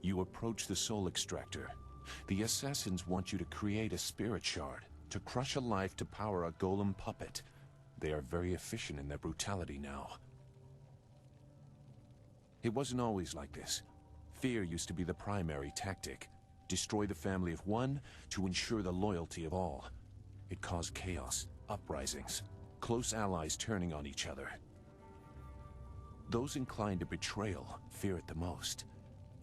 You approach the soul extractor. The assassins want you to create a spirit shard, to crush a life to power a golem puppet. They are very efficient in their brutality now. It wasn't always like this. Fear used to be the primary tactic. Destroy the family of one to ensure the loyalty of all. It caused chaos, uprisings, close allies turning on each other. Those inclined to betrayal fear it the most.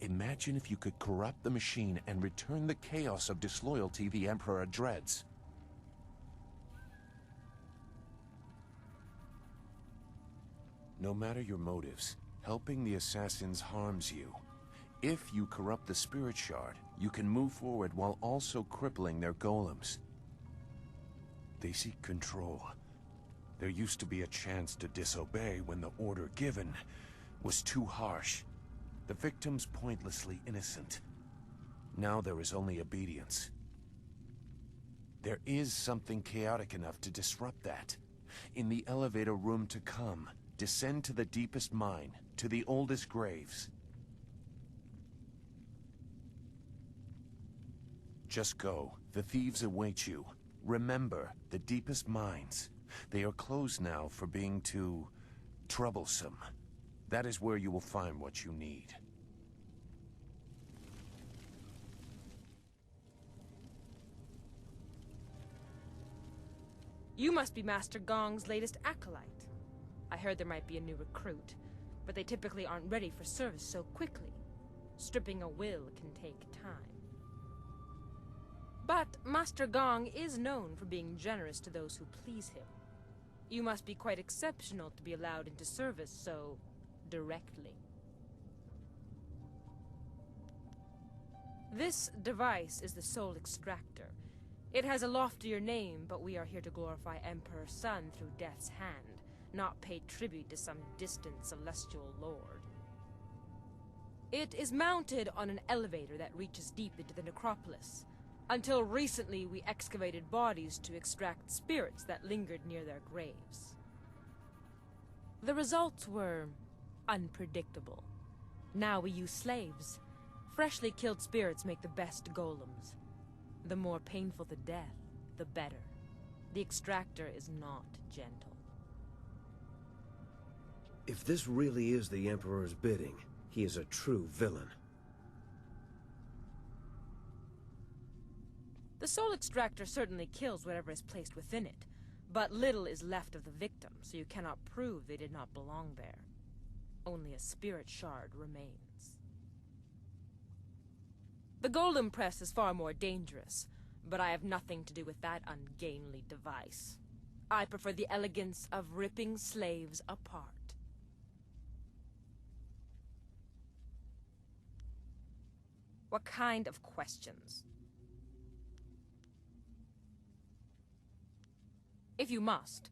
Imagine if you could corrupt the machine and return the chaos of disloyalty the Emperor dreads. No matter your motives, helping the assassins harms you. If you corrupt the spirit shard, you can move forward while also crippling their golems. They seek control. There used to be a chance to disobey when the order given was too harsh. The victims pointlessly innocent. Now there is only obedience. There is something chaotic enough to disrupt that. In the elevator room to come, descend to the deepest mine, to the oldest graves. Just go. The thieves await you. Remember, the deepest mines. They are closed now for being too troublesome. That is where you will find what you need. You must be Master Gong's latest acolyte. I heard there might be a new recruit, but they typically aren't ready for service so quickly. Stripping a will can take time. But Master Gong is known for being generous to those who please him. You must be quite exceptional to be allowed into service so directly. This device is the Soul Extractor. It has a loftier name, but we are here to glorify Emperor Sun through Death's Hand, not pay tribute to some distant celestial lord. It is mounted on an elevator that reaches deep into the necropolis. Until recently, we excavated bodies to extract spirits that lingered near their graves. The results were unpredictable. Now we use slaves. Freshly killed spirits make the best golems. The more painful the death, the better. The extractor is not gentle. If this really is the Emperor's bidding, he is a true villain. The soul extractor certainly kills whatever is placed within it, but little is left of the victim, so you cannot prove they did not belong there. Only a spirit shard remains. The golem press is far more dangerous, but I have nothing to do with that ungainly device. I prefer the elegance of ripping slaves apart. What kind of questions? If you must.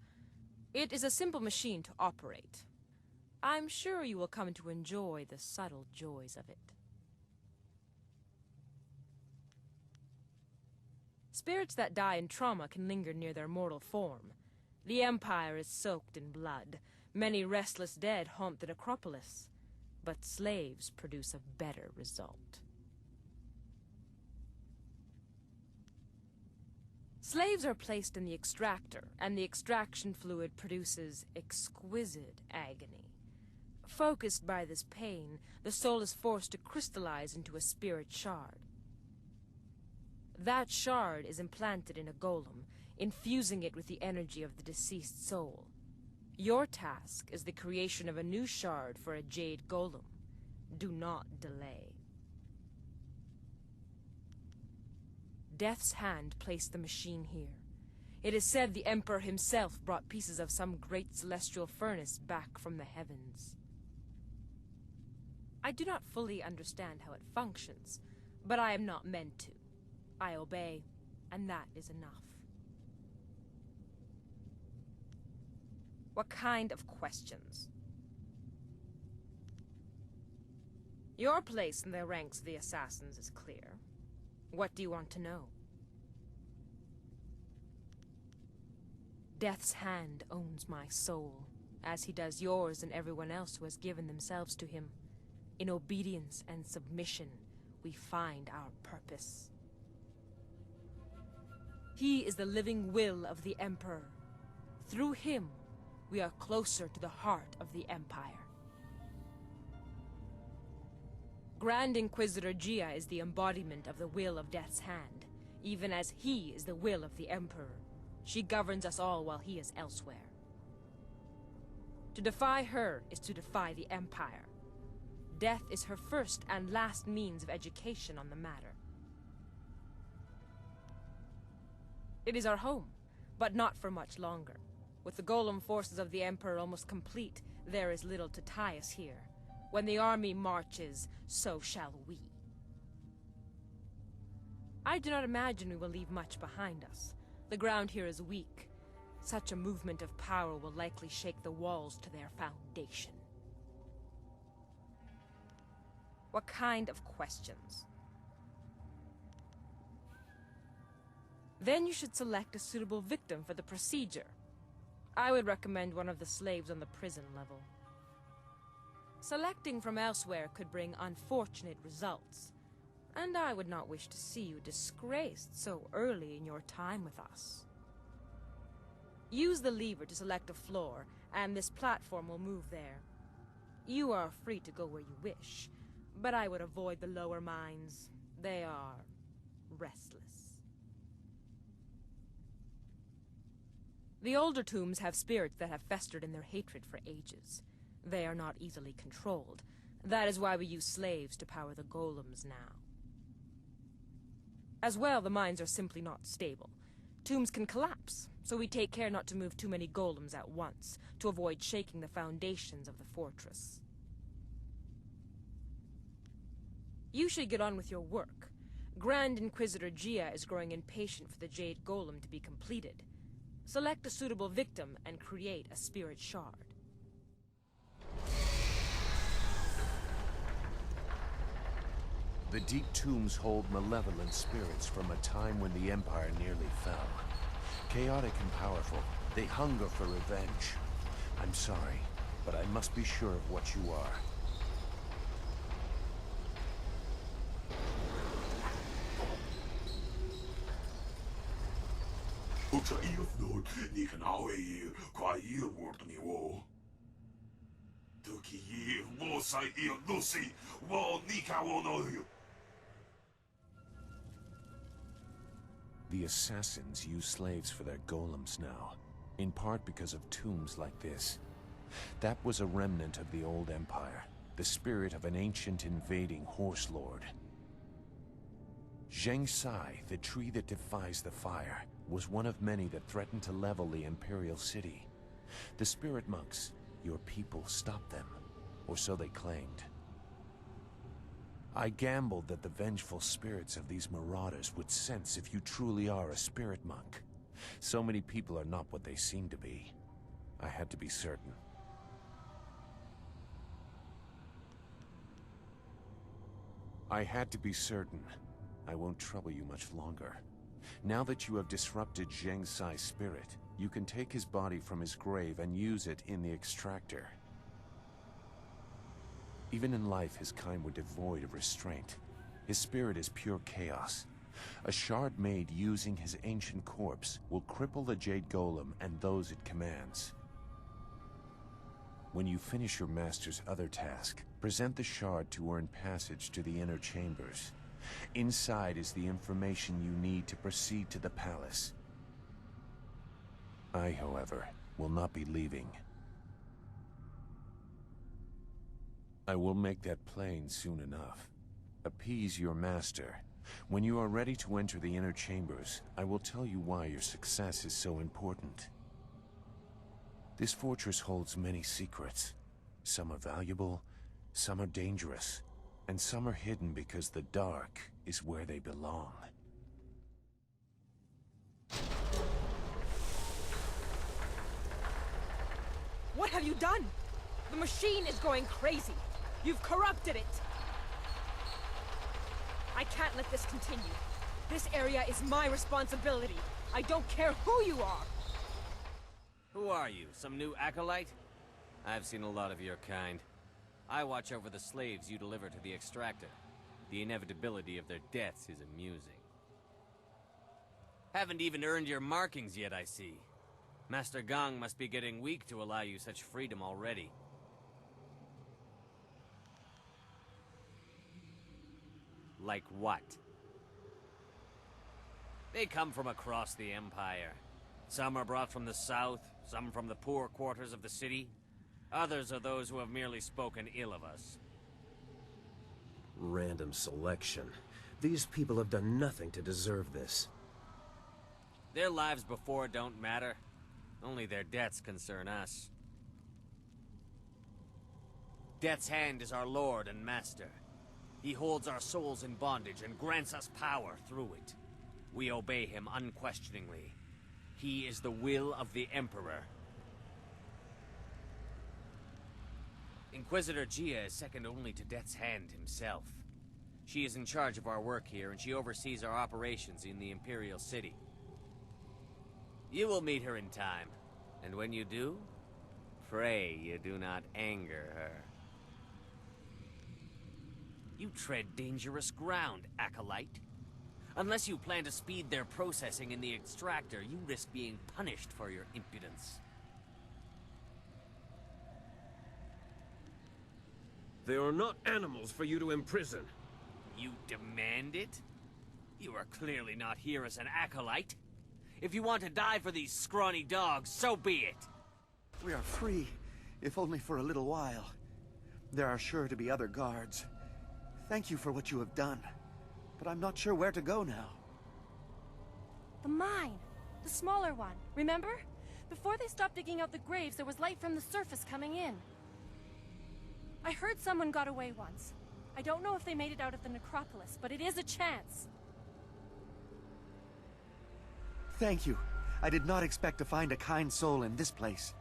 It is a simple machine to operate. I'm sure you will come to enjoy the subtle joys of it. Spirits that die in trauma can linger near their mortal form. The Empire is soaked in blood. Many restless dead haunt the necropolis. But slaves produce a better result. Slaves are placed in the extractor, and the extraction fluid produces exquisite agony. Focused by this pain, the soul is forced to crystallize into a spirit shard. That shard is implanted in a golem, infusing it with the energy of the deceased soul. Your task is the creation of a new shard for a Jade golem. Do not delay. Death's Hand placed the machine here. It is said the Emperor himself brought pieces of some great celestial furnace back from the heavens. I do not fully understand how it functions, but I am not meant to. I obey, and that is enough. What kind of questions? Your place in the ranks of the assassins is clear. What do you want to know? Death's Hand owns my soul, as he does yours and everyone else who has given themselves to him. In obedience and submission, we find our purpose. He is the living will of the Emperor. Through him, we are closer to the heart of the Empire. Grand Inquisitor Gia is the embodiment of the will of Death's Hand, even as he is the will of the Emperor. She governs us all while he is elsewhere. To defy her is to defy the Empire. Death is her first and last means of education on the matter. It is our home, but not for much longer. With the golem forces of the Emperor almost complete, there is little to tie us here. When the army marches, so shall we. I do not imagine we will leave much behind us. The ground here is weak. Such a movement of power will likely shake the walls to their foundation. What kind of questions? Then you should select a suitable victim for the procedure. I would recommend one of the slaves on the prison level. Selecting from elsewhere could bring unfortunate results, and I would not wish to see you disgraced so early in your time with us. Use the lever to select a floor, and this platform will move there. You are free to go where you wish, but I would avoid the lower mines. They are restless. The older tombs have spirits that have festered in their hatred for ages. They are not easily controlled. That is why we use slaves to power the golems now. As well, the mines are simply not stable. Tombs can collapse, so we take care not to move too many golems at once, to avoid shaking the foundations of the fortress. You should get on with your work. Grand Inquisitor Gia is growing impatient for the Jade Golem to be completed. Select a suitable victim and create a spirit shard. The deep tombs hold malevolent spirits from a time when the Empire nearly fell. Chaotic and powerful, they hunger for revenge. I'm sorry, but I must be sure of what you are. The assassins use slaves for their golems now, in part because of tombs like this. That was a remnant of the old Empire, the spirit of an ancient invading horse lord. Zheng Sai, the tree that defies the fire, was one of many that threatened to level the Imperial City. The spirit monks, your people, stopped them, or so they claimed. I gambled that the vengeful spirits of these marauders would sense if you truly are a spirit monk. So many people are not what they seem to be. I had to be certain. I had to be certain. I won't trouble you much longer. Now that you have disrupted Zheng Sai's spirit, you can take his body from his grave and use it in the extractor. Even in life, his kind were devoid of restraint. His spirit is pure chaos. A shard made using his ancient corpse will cripple the Jade Golem and those it commands. When you finish your master's other task, present the shard to earn passage to the inner chambers. Inside is the information you need to proceed to the palace. I, however, will not be leaving. I will make that plain soon enough. Appease your master. When you are ready to enter the inner chambers, I will tell you why your success is so important. This fortress holds many secrets. Some are valuable, some are dangerous, and some are hidden because the dark is where they belong. What have you done? The machine is going crazy. You've corrupted it. I can't let this continue. This area is my responsibility. I don't care who you are. Who are you? Some new acolyte? I've seen a lot of your kind. I watch over the slaves you deliver to the extractor. The inevitability of their deaths is amusing. Haven't even earned your markings yet, I see. Master Gong must be getting weak to allow you such freedom already. Like what? They come from across the Empire. Some are brought from the south, some from the poor quarters of the city. Others are those who have merely spoken ill of us. Random selection. These people have done nothing to deserve this. Their lives before don't matter. Only their deaths concern us. Death's Hand is our lord and master. He holds our souls in bondage and grants us power through it. We obey him unquestioningly. He is the will of the Emperor. Inquisitor Jia is second only to Death's Hand himself. She is in charge of our work here, and she oversees our operations in the Imperial City. You will meet her in time, and when you do, pray you do not anger her. You tread dangerous ground, Acolyte. Unless you plan to speed their processing in the extractor, you risk being punished for your impudence. They are not animals for you to imprison. You demand it? You are clearly not here as an acolyte. If you want to die for these scrawny dogs, so be it. We are free, if only for a little while. There are sure to be other guards. Thank you for what you have done, but I'm not sure where to go now. The mine! The smaller one, remember? Before they stopped digging out the graves, there was light from the surface coming in. I heard someone got away once. I don't know if they made it out of the necropolis, but it is a chance. Thank you. I did not expect to find a kind soul in this place.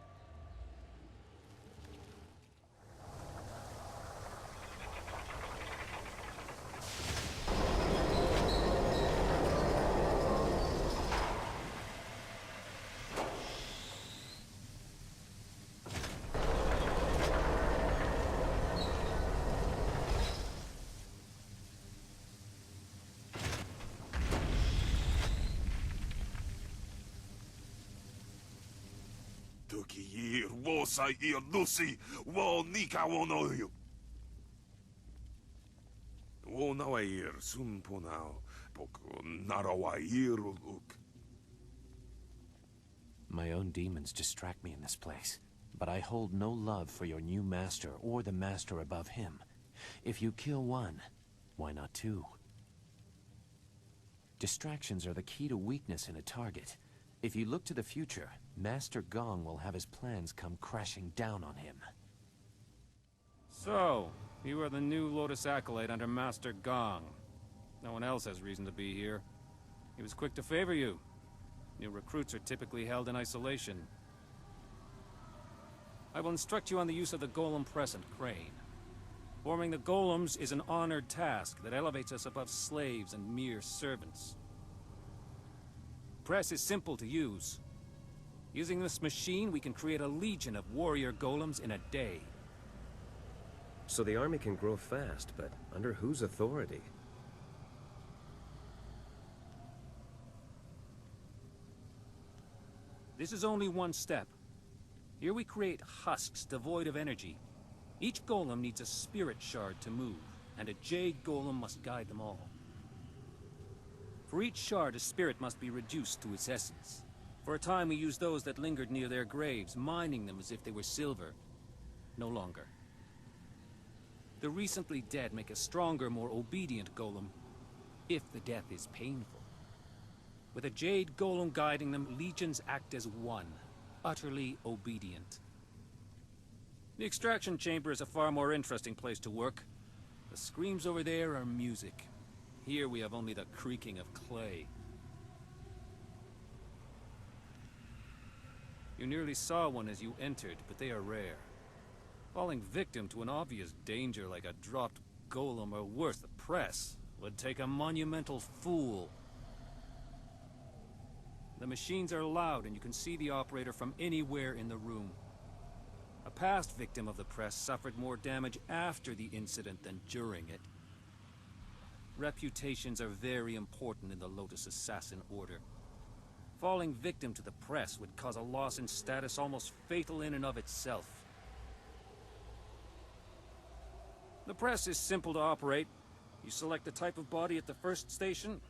Tuki wosa lusi wo nika wonoyu. Wonawair sunpunao poko narawairuluk. My own demons distract me in this place, but I hold no love for your new master or the master above him. If you kill one, why not two? Distractions are the key to weakness in a target. If you look to the future, Master Gong will have his plans come crashing down on him. So, you are the new Lotus Acolyte under Master Gong. No one else has reason to be here. He was quick to favor you. New recruits are typically held in isolation. I will instruct you on the use of the golem press and crane. Forming the golems is an honored task that elevates us above slaves and mere servants. Press is simple to use. Using this machine, we can create a legion of warrior golems in a day. So the army can grow fast, but under whose authority? This is only one step. Here we create husks devoid of energy. Each golem needs a spirit shard to move, and a Jade golem must guide them all. For each shard, a spirit must be reduced to its essence. For a time we used those that lingered near their graves, mining them as if they were silver. No longer. The recently dead make a stronger, more obedient golem, if the death is painful. With a Jade golem guiding them, legions act as one, utterly obedient. The extraction chamber is a far more interesting place to work. The screams over there are music. Here we have only the creaking of clay. You nearly saw one as you entered, but they are rare. Falling victim to an obvious danger like a dropped golem or worse, the press, would take a monumental fool. The machines are loud and you can see the operator from anywhere in the room. A past victim of the press suffered more damage after the incident than during it. Reputations are very important in the Lotus Assassin Order. Falling victim to the press would cause a loss in status almost fatal in and of itself. The press is simple to operate. You select the type of body at the first station.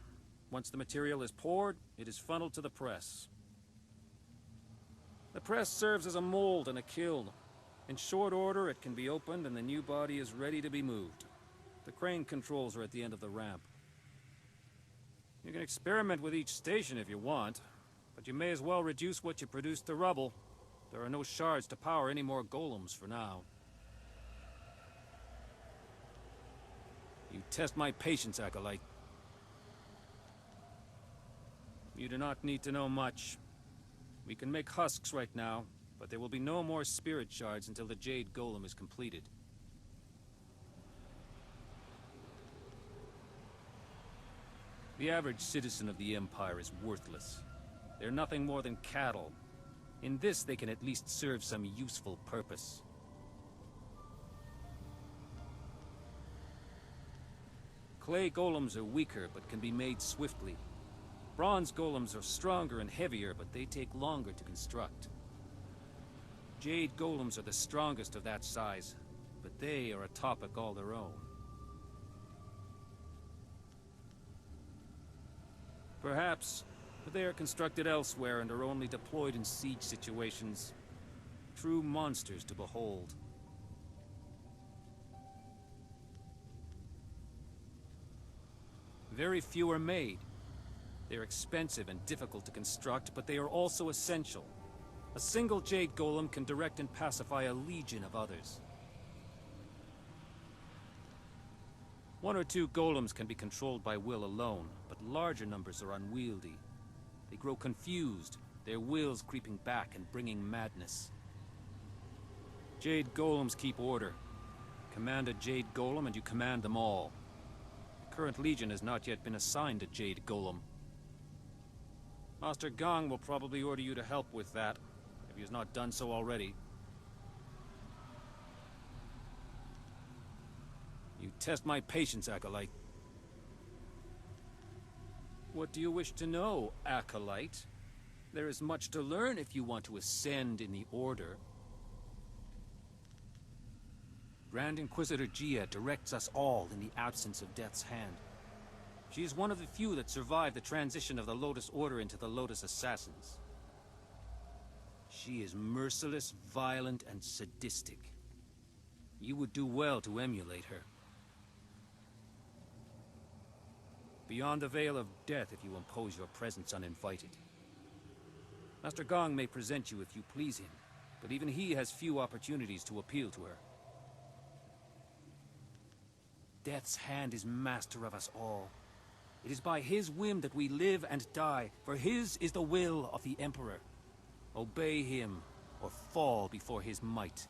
Once the material is poured, it is funneled to the press. The press serves as a mold and a kiln. In short order, it can be opened and the new body is ready to be moved. The crane controls are at the end of the ramp. You can experiment with each station if you want, but you may as well reduce what you produce to rubble. There are no shards to power any more golems for now. You test my patience, Acolyte. You do not need to know much. We can make husks right now, but there will be no more spirit shards until the Jade Golem is completed. The average citizen of the Empire is worthless. They're nothing more than cattle. In this, they can at least serve some useful purpose. Clay golems are weaker, but can be made swiftly. Bronze golems are stronger and heavier, but they take longer to construct. Jade golems are the strongest of that size, but they are a topic all their own. Perhaps, but they are constructed elsewhere and are only deployed in siege situations. True monsters to behold. Very few are made. They're expensive and difficult to construct, but they are also essential. A single Jade Golem can direct and pacify a legion of others. One or two golems can be controlled by will alone, but larger numbers are unwieldy. They grow confused, their wills creeping back and bringing madness. Jade Golems keep order. Command a Jade Golem and you command them all. The current legion has not yet been assigned a Jade Golem. Master Gong will probably order you to help with that, if he has not done so already. You test my patience, Acolyte. What do you wish to know, Acolyte? There is much to learn if you want to ascend in the Order. Grand Inquisitor Jia directs us all in the absence of Death's Hand. She is one of the few that survived the transition of the Lotus Order into the Lotus Assassins. She is merciless, violent, and sadistic. You would do well to emulate her. Beyond the veil of death if you impose your presence uninvited. Master Gong may present you if you please him, but even he has few opportunities to appeal to her. Death's Hand is master of us all. It is by his whim that we live and die, for his is the will of the Emperor. Obey him, or fall before his might.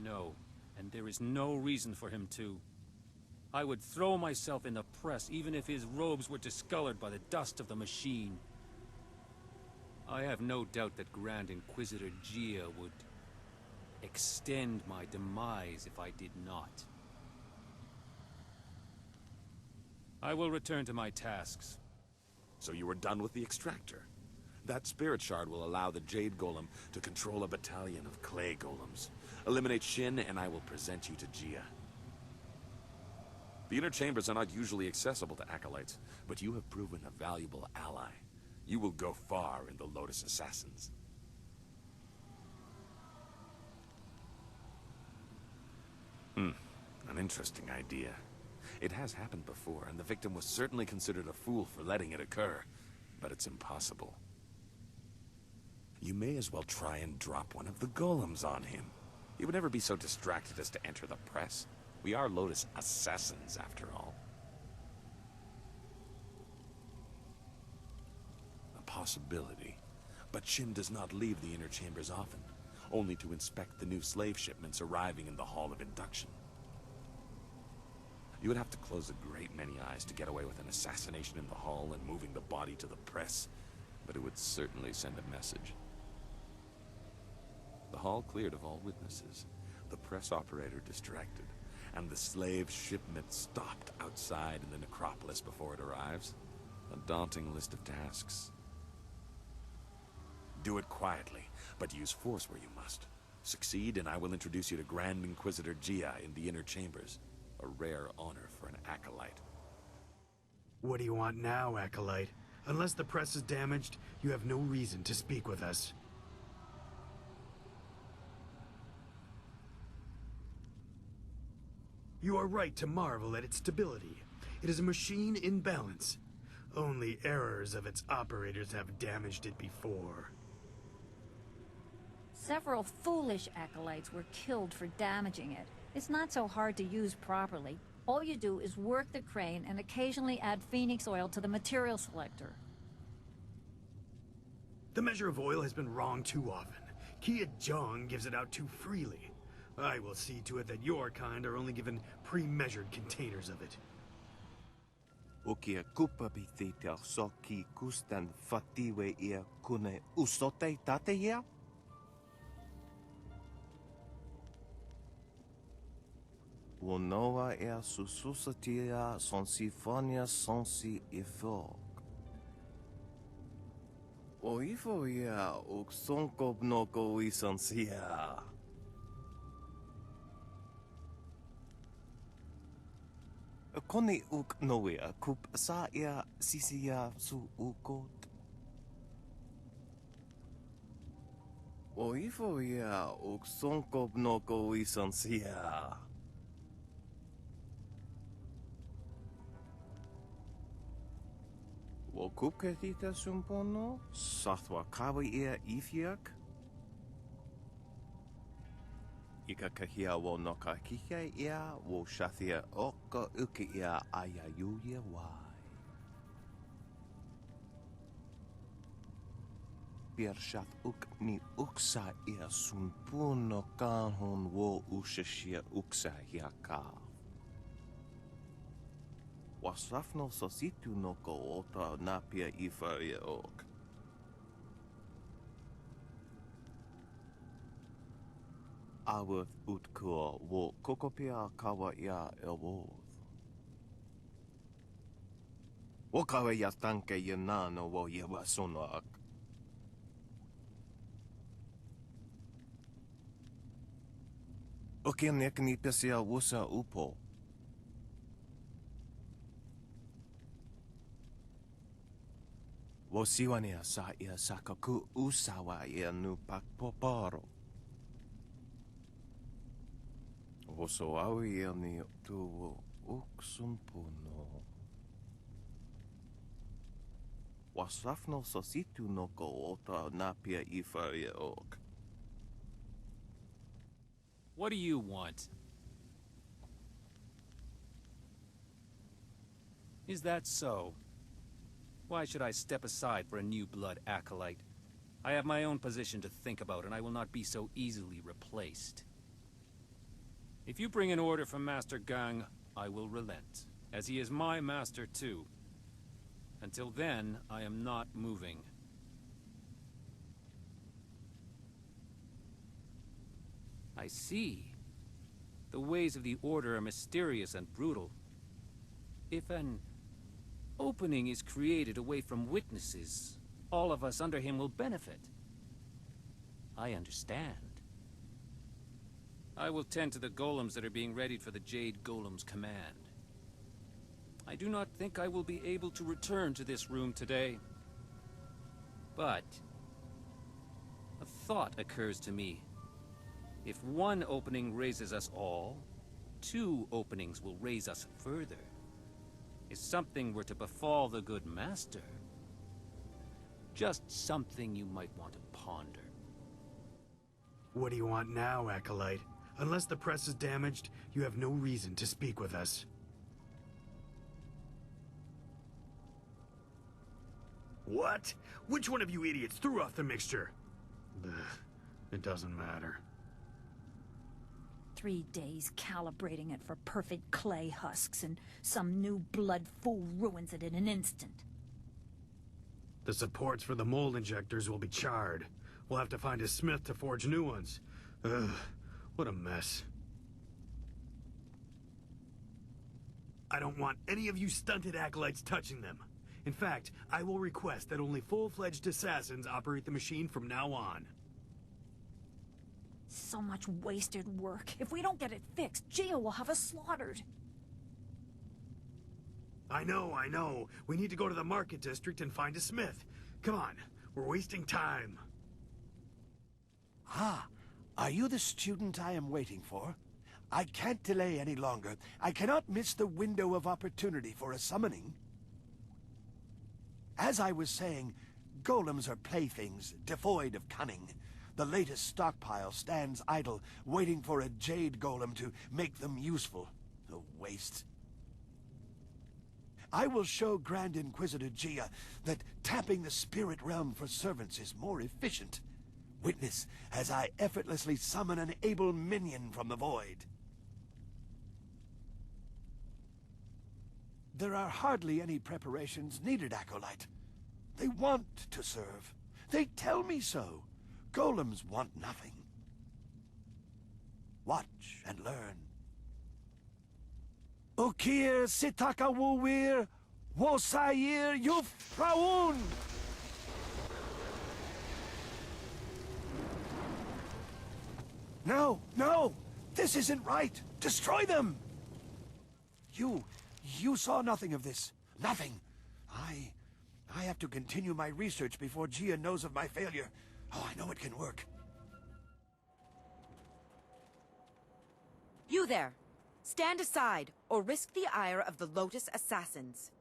No, and there is no reason for him to. I would throw myself in the press even if his robes were discolored by the dust of the machine. I have no doubt that Grand Inquisitor Jia would extend my demise if I did not. I will return to my tasks. So you were done with the extractor. That spirit shard will allow the Jade Golem to control a battalion of clay golems. Eliminate Shin and I will present you to Jia. The inner chambers are not usually accessible to acolytes, but you have proven a valuable ally. You will go far in the Lotus Assassins. An interesting idea. It has happened before, and the victim was certainly considered a fool for letting it occur, but it's impossible. You may as well try and drop one of the golems on him. He would never be so distracted as to enter the press. We are Lotus Assassins, after all. A possibility. But Shin does not leave the inner chambers often, only to inspect the new slave shipments arriving in the Hall of Induction. You would have to close a great many eyes to get away with an assassination in the hall and moving the body to the press, but it would certainly send a message. The hall cleared of all witnesses, the press operator distracted, and the slave shipment stopped outside in the necropolis before it arrives. A daunting list of tasks. Do it quietly, but use force where you must. Succeed, and I will introduce you to Grand Inquisitor Gia in the inner chambers. A rare honor for an acolyte. What do you want now, acolyte? Unless the press is damaged, you have no reason to speak with us. You are right to marvel at its stability. It is a machine in balance. Only errors of its operators have damaged it before. Several foolish acolytes were killed for damaging it. It's not so hard to use properly. All you do is work the crane and occasionally add phoenix oil to the material selector. The measure of oil has been wrong too often. Kia Jong gives it out too freely. I will see to it that your kind are only given pre-measured containers of it. Okia kupapiti te soki kustan fatiwe ia kune usote tate ia? Wonoa ea sususatia sonsifonia sonsi ifog. O ifo ia uksonko noko isansia. Koni uk noea kup sa ia sisia su ukot. O ifo ia uksonko noko isansia. Wo kupketita sumpono, sathwa kawi ia ifiak. Ika kahia wo noka kihia ia, wo shathia oka uki ia ayayuya wai. Bier shath uk ni uksa ia sumpuno kanhon wo ushashia uksa hia ka. Wasafno sositu noko ota napia ifa ia ok. Aworth utkua wo kokopia kawa ia elwoth. Wo kawa ia tanke ia nano wo ia wasonoak. Okia nekni pesia wusa upo. Wo siwania sa ia sakaku usawa ia nu pakpoparo. Wo so awi ia ni tu uksumpuno. Wasafno sositu noko ota napia ifa ia ok. What do you want? Is that so? Why should I step aside for a new blood acolyte? I have my own position to think about, and I will not be so easily replaced. If you bring an order from Master Gang, I will relent, as he is my master too. Until then, I am not moving. I see. The ways of the Order are mysterious and brutal. If an opening is created away from witnesses, all of us under him will benefit. I understand. I will tend to the golems that are being readied for the Jade Golem's command. I do not think I will be able to return to this room today. But a thought occurs to me. If one opening raises us all, two openings will raise us further. If something were to befall the good master, just something you might want to ponder. What do you want now, acolyte? Unless the press is damaged, you have no reason to speak with us. What? Which one of you idiots threw off the mixture? Ugh, it doesn't matter. 3 days calibrating it for perfect clay husks, and some new blood fool ruins it in an instant. The supports for the mold injectors will be charred. We'll have to find a smith to forge new ones. Ugh, what a mess. I don't want any of you stunted acolytes touching them. In fact, I will request that only full-fledged assassins operate the machine from now on. So much wasted work. If we don't get it fixed, Gia will have us slaughtered. I know. We need to go to the market district and find a smith. Come on, we're wasting time. Ah, are you the student I am waiting for? I can't delay any longer. I cannot miss the window of opportunity for a summoning. As I was saying, golems are playthings, devoid of cunning. The latest stockpile stands idle, waiting for a Jade golem to make them useful. A waste. I will show Grand Inquisitor Gia that tapping the spirit realm for servants is more efficient. Witness as I effortlessly summon an able minion from the void. There are hardly any preparations needed, Acolyte. They want to serve. They tell me so. Golems want nothing. Watch and learn. Ukir sitaka wuwir, wosayir yufraun! No! This isn't right! Destroy them! You saw nothing of this. Nothing. I have to continue my research before Gia knows of my failure. Oh, I know it can work. You there! Stand aside, or risk the ire of the Lotus Assassins.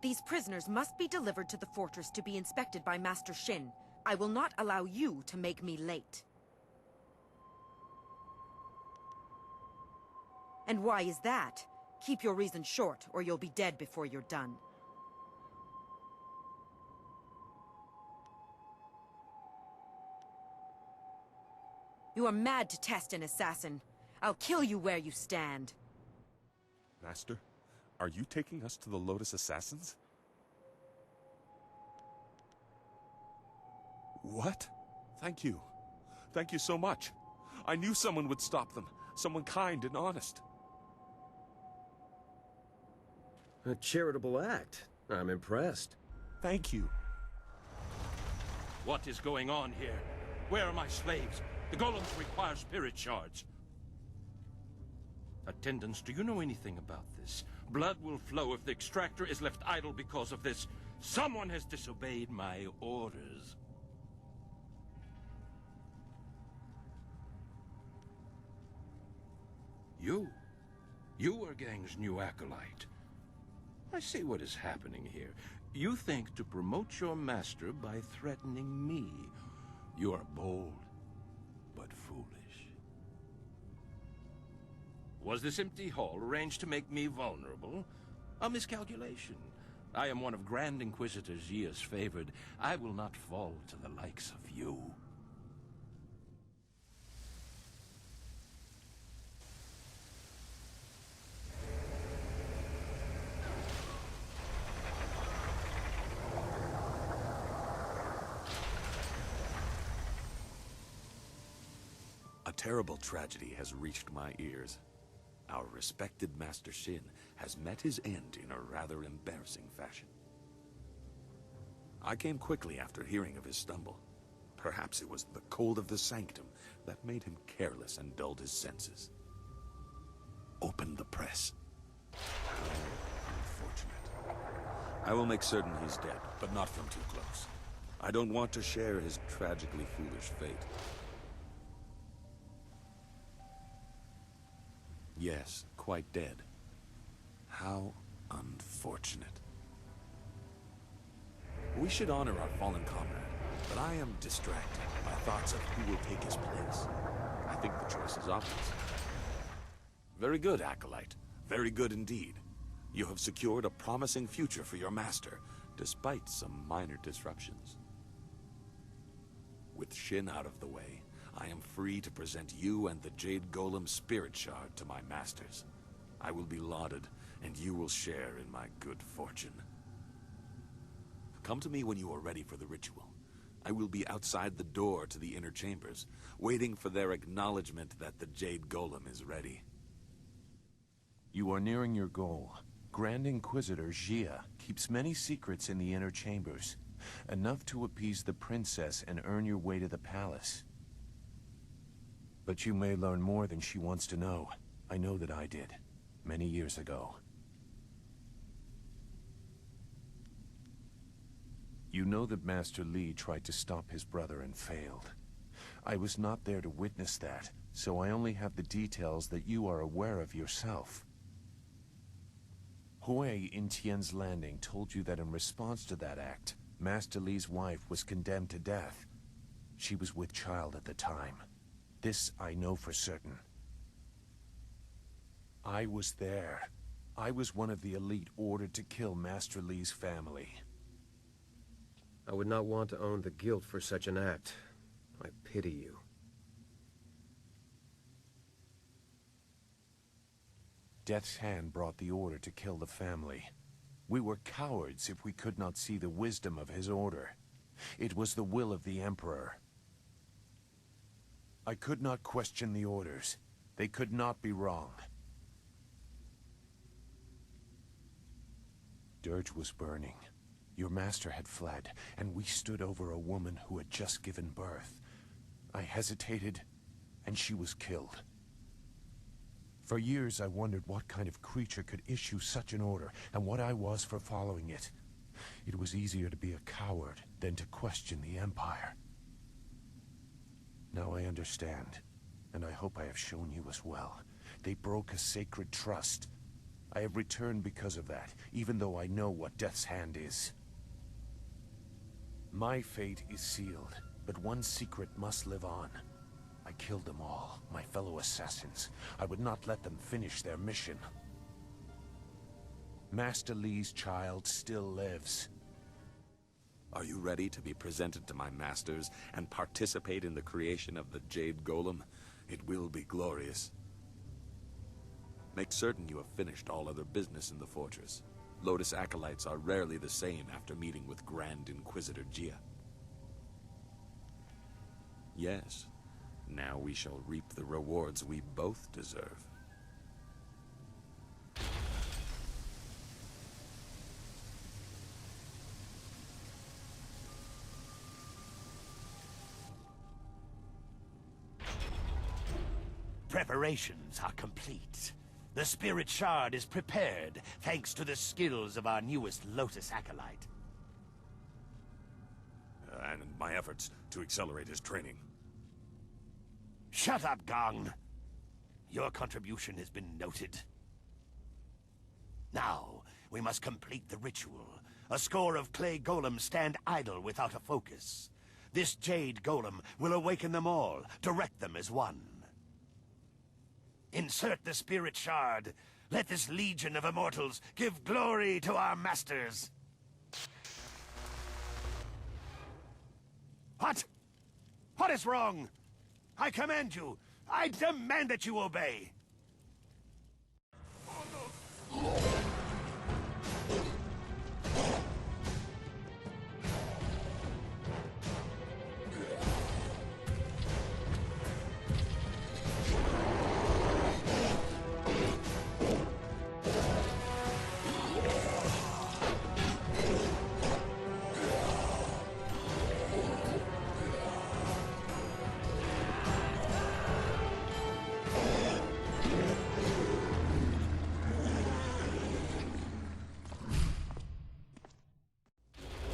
These prisoners must be delivered to the fortress to be inspected by Master Shin. I will not allow you to make me late. And why is that? Keep your reason short, or you'll be dead before you're done. You are mad to test an assassin. I'll kill you where you stand. Master, are you taking us to the Lotus Assassins? What? Thank you. Thank you so much. I knew someone would stop them. Someone kind and honest. A charitable act. I'm impressed. Thank you. What is going on here? Where are my slaves? The golems require spirit shards. Attendants, do you know anything about this? Blood will flow if the extractor is left idle because of this. Someone has disobeyed my orders. You are Gang's new acolyte. I see what is happening here. You think to promote your master by threatening me. You are bold, but foolish. Was this empty hall arranged to make me vulnerable? A miscalculation. I am one of Grand Inquisitor Gia's favored. I will not fall to the likes of you. A terrible tragedy has reached my ears. Our respected Master Shin has met his end in a rather embarrassing fashion. I came quickly after hearing of his stumble. Perhaps it was the cold of the sanctum that made him careless and dulled his senses. Open the press. Unfortunate. I will make certain he's dead, but not from too close. I don't want to share his tragically foolish fate. Yes, quite dead. How unfortunate. We should honor our fallen comrade, but I am distracted by thoughts of who will take his place. I think the choice is obvious. Very good, Acolyte. Very good indeed. You have secured a promising future for your master, despite some minor disruptions. With Shin out of the way, I am free to present you and the Jade Golem Spirit Shard to my masters. I will be lauded, and you will share in my good fortune. Come to me when you are ready for the ritual. I will be outside the door to the inner chambers, waiting for their acknowledgement that the Jade Golem is ready. You are nearing your goal. Grand Inquisitor Jia keeps many secrets in the inner chambers, enough to appease the princess and earn your way to the palace. But you may learn more than she wants to know. I know that I did, many years ago. You know that Master Li tried to stop his brother and failed. I was not there to witness that, so I only have the details that you are aware of yourself. Hui in Tian's Landing told you that in response to that act, Master Li's wife was condemned to death. She was with child at the time. This I know for certain. I was there. I was one of the elite ordered to kill Master Li's family. I would not want to own the guilt for such an act. I pity you. Death's Hand brought the order to kill the family. We were cowards if we could not see the wisdom of his order. It was the will of the Emperor. I could not question the orders. They could not be wrong. Dirge was burning. Your master had fled, and we stood over a woman who had just given birth. I hesitated, and she was killed. For years I wondered what kind of creature could issue such an order, and what I was for following it. It was easier to be a coward than to question the Empire. Now I understand, and I hope I have shown you as well. They broke a sacred trust. I have returned because of that, even though I know what Death's Hand is. My fate is sealed, but one secret must live on. I killed them all, my fellow assassins. I would not let them finish their mission. Master Li's child still lives. Are you ready to be presented to my masters and participate in the creation of the Jade Golem? It will be glorious. Make certain you have finished all other business in the fortress. Lotus Acolytes are rarely the same after meeting with Grand Inquisitor Jia. Yes, now we shall reap the rewards we both deserve. Preparations are complete. The Spirit Shard is prepared, thanks to the skills of our newest Lotus Acolyte. And my efforts to accelerate his training. Shut up, Gong. Your contribution has been noted. Now, we must complete the ritual. A score of clay golems stand idle without a focus. This Jade Golem will awaken them all, direct them as one. Insert the Spirit Shard. Let this legion of immortals give glory to our masters. What? What is wrong? I command you. I demand that you obey.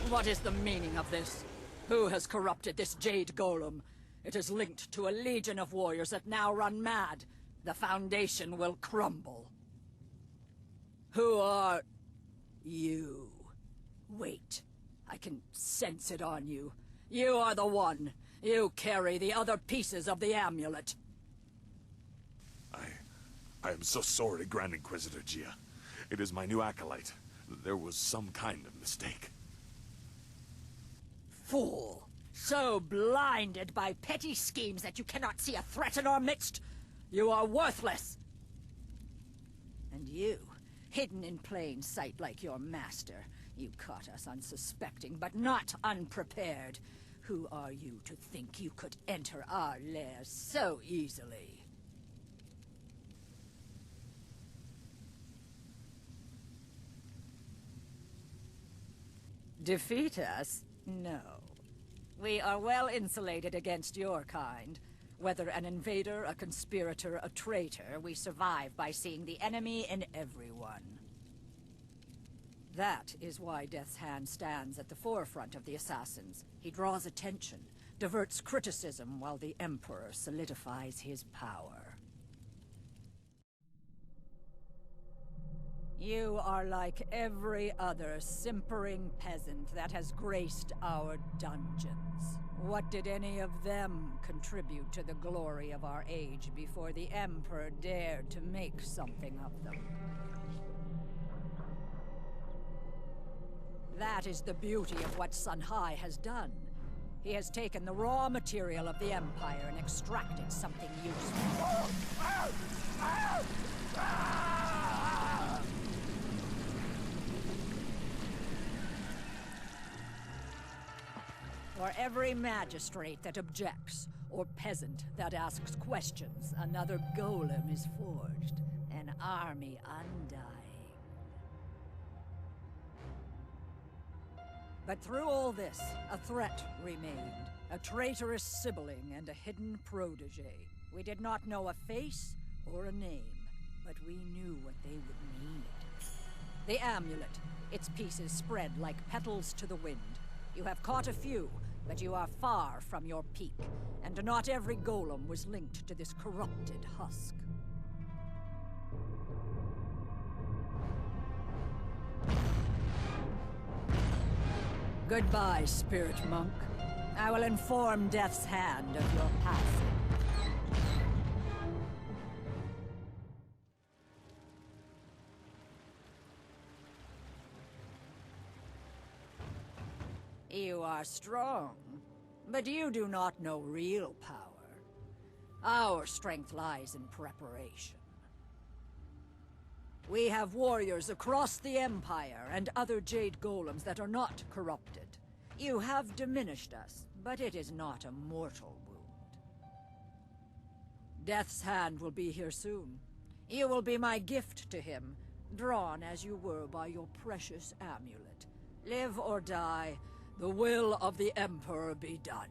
What is the meaning of this? Who has corrupted this Jade Golem? It is linked to a legion of warriors that now run mad. The Foundation will crumble. Who are... you? Wait. I can sense it on you. You are the one. You carry the other pieces of the amulet. I am so sorry, Grand Inquisitor Jia. It is my new acolyte. There was some kind of mistake. Fool! So blinded by petty schemes that you cannot see a threat in our midst? You are worthless! And you, hidden in plain sight like your master, you caught us unsuspecting, but not unprepared. Who are you to think you could enter our lair so easily? Defeat us? No. We are well insulated against your kind. Whether an invader, a conspirator, a traitor, we survive by seeing the enemy in everyone. That is why Death's Hand stands at the forefront of the Assassins. He draws attention, diverts criticism while the Emperor solidifies his power. You are like every other simpering peasant that has graced our dungeons. What did any of them contribute to the glory of our age before the Emperor dared to make something of them? That is the beauty of what Sun Hai has done. He has taken the raw material of the Empire and extracted something useful. For every magistrate that objects, or peasant that asks questions, another golem is forged. An army undying. But through all this, a threat remained. A traitorous sibling and a hidden protege. We did not know a face or a name, but we knew what they would need. The amulet, its pieces spread like petals to the wind. You have caught a few, but you are far from your peak, and not every golem was linked to this corrupted husk. Goodbye, Spirit Monk. I will inform Death's Hand of your passing. You are strong, but you do not know real power. Our strength lies in preparation. We have warriors across the Empire and other Jade Golems that are not corrupted. You have diminished us, but it is not a mortal wound. Death's Hand will be here soon. You will be my gift to him, drawn as you were by your precious amulet. Live or die, the will of the Emperor be done.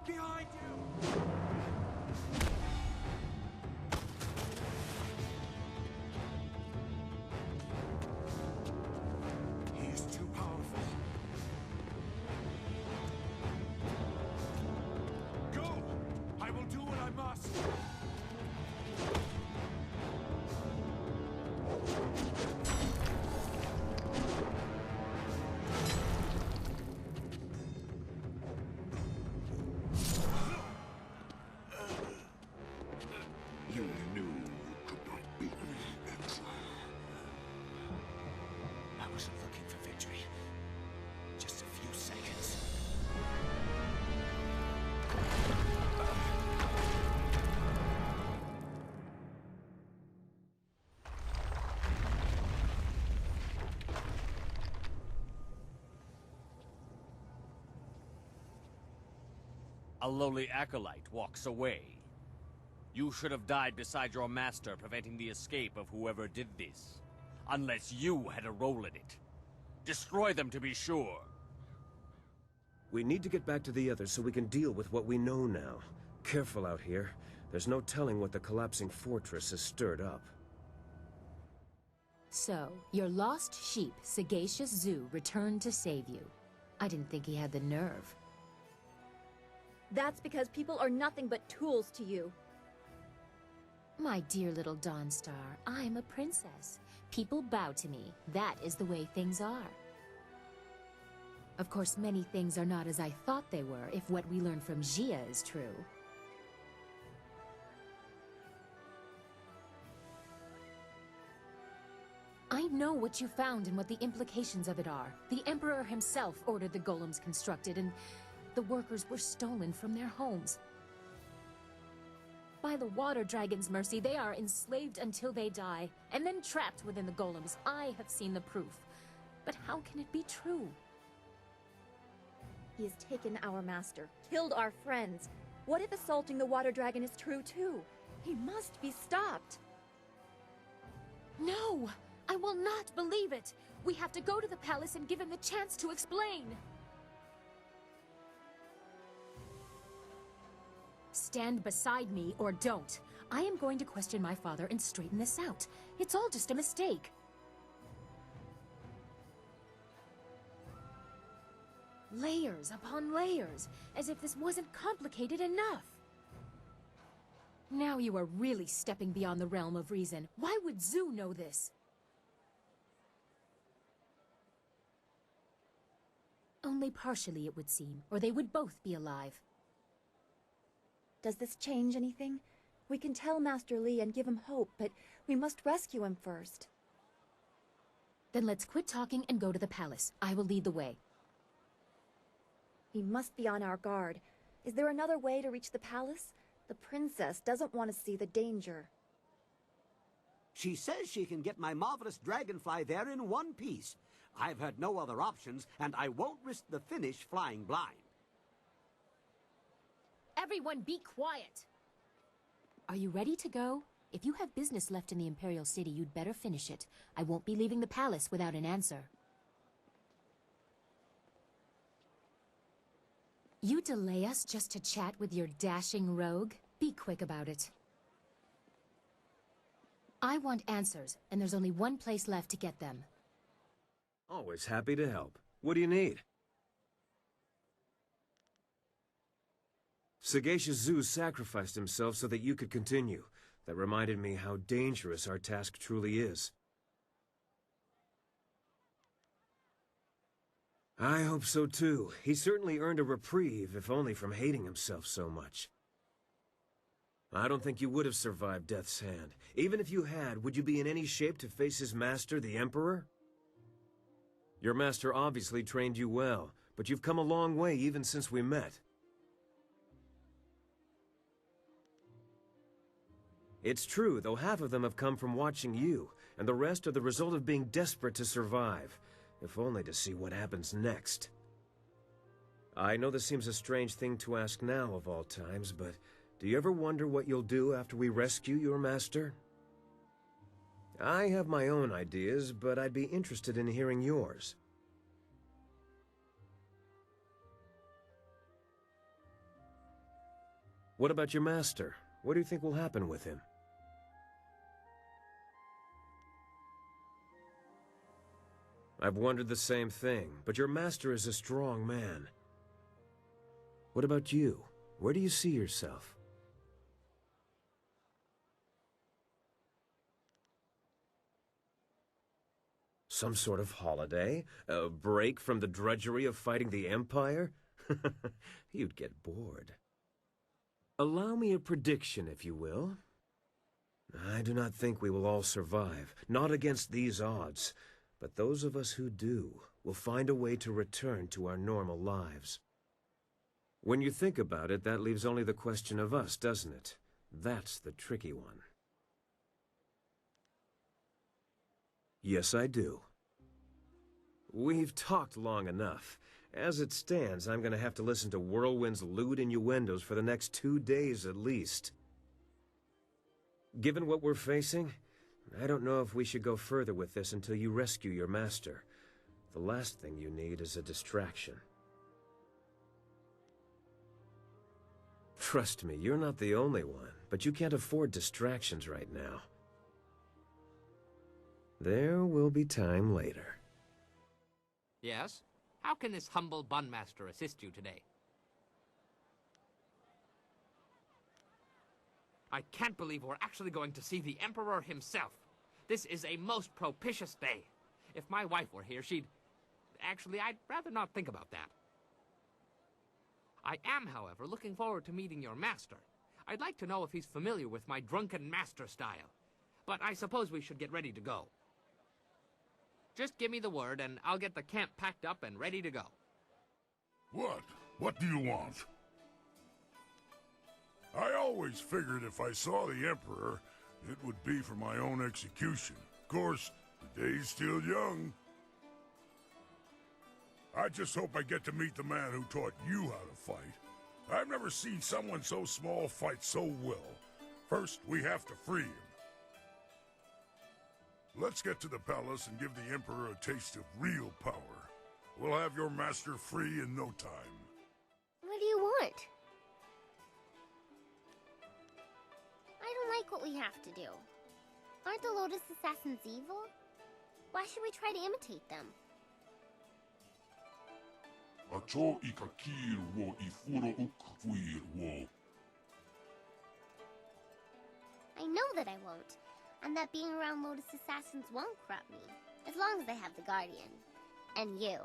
Behind you! He is too powerful. Go! I will do what I must! You knew you could not beat me, Exile. I wasn't looking for victory. Just a few seconds. A lowly acolyte walks away. You should have died beside your master, preventing the escape of whoever did this. Unless you had a role in it. Destroy them to be sure. We need to get back to the others so we can deal with what we know now. Careful out here. There's no telling what the collapsing fortress has stirred up. So, your lost sheep, Sagacious Zoo, returned to save you. I didn't think he had the nerve. That's because people are nothing but tools to you. My dear little Dawnstar, I'm a princess. People bow to me. That is the way things are. Of course, many things are not as I thought they were, if what we learned from Gia is true. I know what you found and what the implications of it are. The Emperor himself ordered the golems constructed, and the workers were stolen from their homes. By the Water Dragon's mercy, they are enslaved until they die, and then trapped within the golems. I have seen the proof. But how can it be true? He has taken our master, killed our friends. What if assaulting the Water Dragon is true too? He must be stopped. No! I will not believe it! We have to go to the palace and give him the chance to explain! Stand beside me or don't. I am going to question my father and straighten this out. It's all just a mistake. Layers upon layers, as if this wasn't complicated enough. Now you are really stepping beyond the realm of reason. Why would Zhu know this? Only partially, it would seem, or they would both be alive. Does this change anything? We can tell Master Li and give him hope, but we must rescue him first. Then let's quit talking and go to the palace. I will lead the way. We must be on our guard. Is there another way to reach the palace? The princess doesn't want to see the danger. She says she can get my marvelous dragonfly there in one piece. I've had no other options, and I won't risk the finish flying blind. Everyone be quiet! Are you ready to go? If you have business left in the Imperial City, you'd better finish it. I won't be leaving the palace without an answer. You delay us just to chat with your dashing rogue? Be quick about it. I want answers, and there's only one place left to get them. Always happy to help. What do you need? Sagacious Zhu sacrificed himself so that you could continue. That reminded me how dangerous our task truly is. I hope so too. He certainly earned a reprieve, if only from hating himself so much. I don't think you would have survived Death's Hand. Even if you had, would you be in any shape to face his master, the Emperor? Your master obviously trained you well, but you've come a long way even since we met. It's true, though half of them have come from watching you, and the rest are the result of being desperate to survive, if only to see what happens next. I know this seems a strange thing to ask now of all times, but do you ever wonder what you'll do after we rescue your master? I have my own ideas, but I'd be interested in hearing yours. What about your master? What do you think will happen with him? I've wondered the same thing, but your master is a strong man. What about you? Where do you see yourself? Some sort of holiday? A break from the drudgery of fighting the Empire? You'd get bored. Allow me a prediction, if you will. I do not think we will all survive, not against these odds. But those of us who do will find a way to return to our normal lives. When you think about it, that leaves only the question of us, doesn't it? That's the tricky one. Yes, I do. We've talked long enough. As it stands, I'm gonna have to listen to Whirlwind's lewd innuendos for the next 2 days at least. Given what we're facing, I don't know if we should go further with this until you rescue your master. The last thing you need is a distraction. Trust me, you're not the only one, but you can't afford distractions right now. There will be time later. Yes? How can this humble bunmaster assist you today? I can't believe we're actually going to see the Emperor himself. This is a most propitious day. If my wife were here, she'd... Actually, I'd rather not think about that. I am, however, looking forward to meeting your master. I'd like to know if he's familiar with my drunken master style. But I suppose we should get ready to go. Just give me the word, and I'll get the camp packed up and ready to go. What? What do you want? I always figured if I saw the Emperor, it would be for my own execution. Of course, the day's still young. I just hope I get to meet the man who taught you how to fight. I've never seen someone so small fight so well. First, we have to free him. Let's get to the palace and give the Emperor a taste of real power. We'll have your master free in no time. What do you want? I don't like what we have to do. Aren't the Lotus Assassins evil? Why should we try to imitate them? Acho ikakir wo ifuro ukfuir wo. I know that I won't, and that being around Lotus Assassins won't corrupt me, as long as I have the Guardian. And you.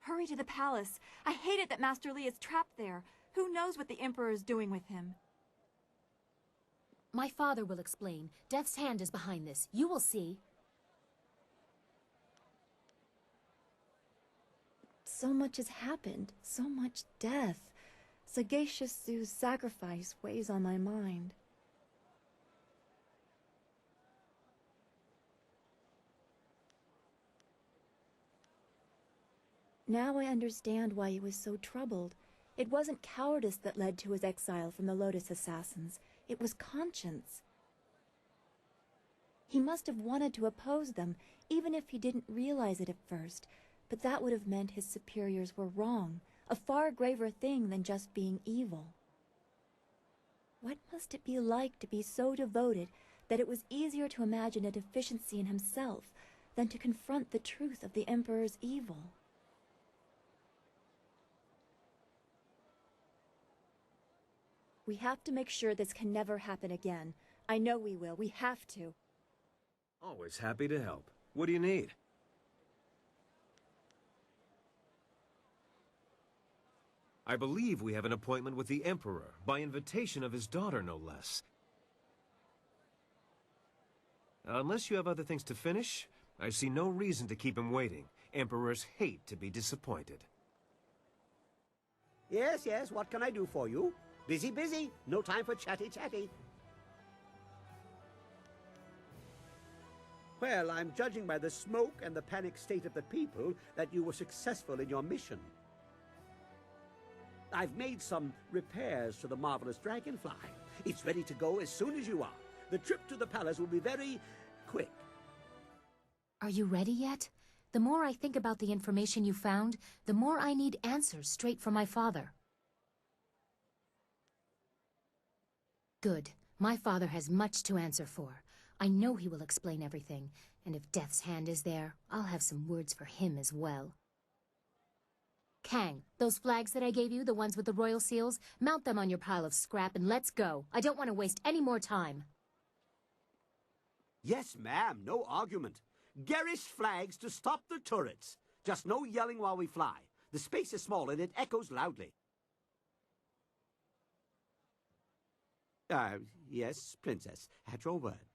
Hurry to the palace. I hate it that Master Li is trapped there. Who knows what the Emperor is doing with him? My father will explain. Death's hand is behind this. You will see. So much has happened. So much death. Sagacious Su's sacrifice weighs on my mind. Now I understand why he was so troubled. It wasn't cowardice that led to his exile from the Lotus Assassins. It was conscience. He must have wanted to oppose them, even if he didn't realize it at first. But that would have meant his superiors were wrong, a far graver thing than just being evil. What must it be like to be so devoted that it was easier to imagine a deficiency in himself than to confront the truth of the Emperor's evil? We have to make sure this can never happen again. I know we will. We have to. Always happy to help. What do you need? I believe we have an appointment with the Emperor, by invitation of his daughter, no less. Unless you have other things to finish, I see no reason to keep him waiting. Emperors hate to be disappointed. Yes, yes, what can I do for you? Busy, busy. No time for chatty. Well, I'm judging by the smoke and the panicked state of the people that you were successful in your mission. I've made some repairs to the marvelous dragonfly. It's ready to go as soon as you are. The trip to the palace will be very quick. Are you ready yet? The more I think about the information you found, the more I need answers straight from my father. Good. My father has much to answer for. I know he will explain everything, and if Death's hand is there, I'll have some words for him as well. Kang, those flags that I gave you, the ones with the royal seals, mount them on your pile of scrap and let's go. I don't want to waste any more time. Yes, ma'am, no argument. Garish flags to stop the turrets. Just no yelling while we fly. The space is small and it echoes loudly. Yes, Princess, at your word.